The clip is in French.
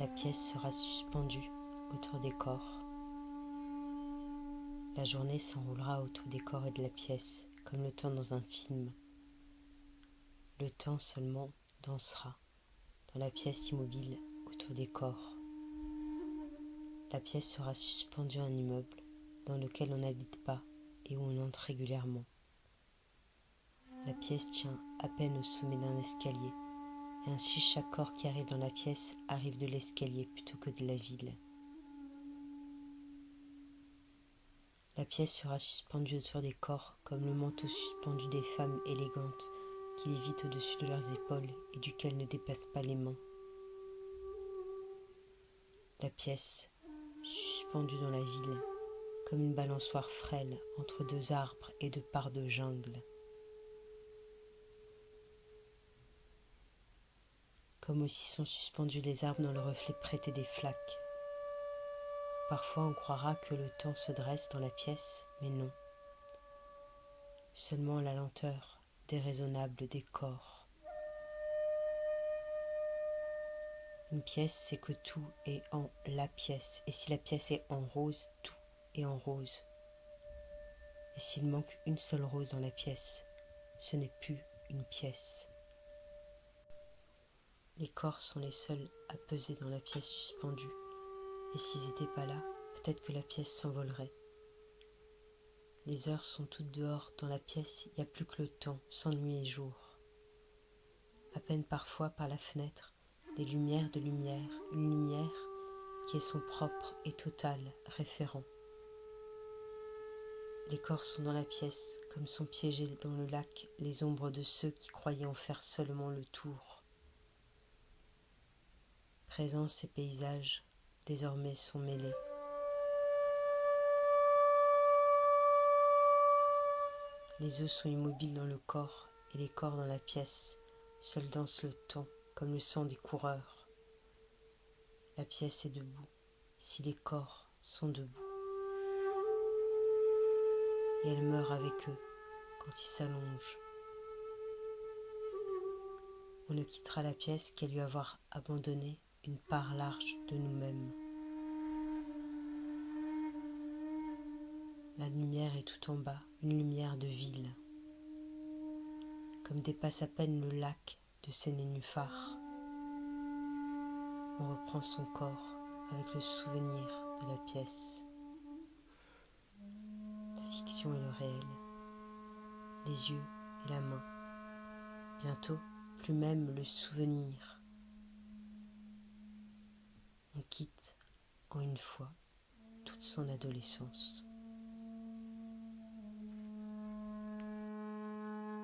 La pièce sera suspendue autour des corps. La journée s'enroulera autour des corps et de la pièce, comme le temps dans un film. Le temps seulement dansera dans la pièce immobile autour des corps. La pièce sera suspendue à un immeuble dans lequel on n'habite pas et où on entre régulièrement. La pièce tient à peine au sommet d'un escalier, et ainsi chaque corps qui arrive dans la pièce arrive de l'escalier plutôt que de la ville. La pièce sera suspendue autour des corps comme le manteau suspendu des femmes élégantes qui lévitent au-dessus de leurs épaules et duquel ne dépassent pas les mains. La pièce, suspendue dans la ville, comme une balançoire frêle entre deux arbres et deux parts de jungle. Comme aussi sont suspendus les arbres dans le reflet prêté des flaques. Parfois on croira que le temps se dresse dans la pièce, mais non. Seulement la lenteur déraisonnable des corps. Une pièce, c'est que tout est en la pièce, et si la pièce est en rose, tout est en rose. Et s'il manque une seule rose dans la pièce, ce n'est plus une pièce. Les corps sont les seuls à peser dans la pièce suspendue, et s'ils n'étaient pas là, peut-être que la pièce s'envolerait. Les heures sont toutes dehors, dans la pièce, il n'y a plus que le temps, sans nuit et jour. À peine parfois, par la fenêtre, des lumières de lumière, une lumière qui est son propre et total référent. Les corps sont dans la pièce, comme sont piégés dans le lac les ombres de ceux qui croyaient en faire seulement le tour. Présence et paysages, désormais sont mêlés. Les œufs sont immobiles dans le corps et les corps dans la pièce. Seul danse le temps, comme le sang des coureurs. La pièce est debout, si les corps sont debout. Et elle meurt avec eux quand ils s'allongent. On ne quittera la pièce qu'à lui avoir abandonné une part large de nous-mêmes. La lumière est tout en bas, une lumière de ville. Comme dépasse à peine le lac de ses nénuphars. On reprend son corps avec le souvenir de la pièce. La fiction et le réel, les yeux et la main. Bientôt, plus même le souvenir. On quitte en une fois toute son adolescence.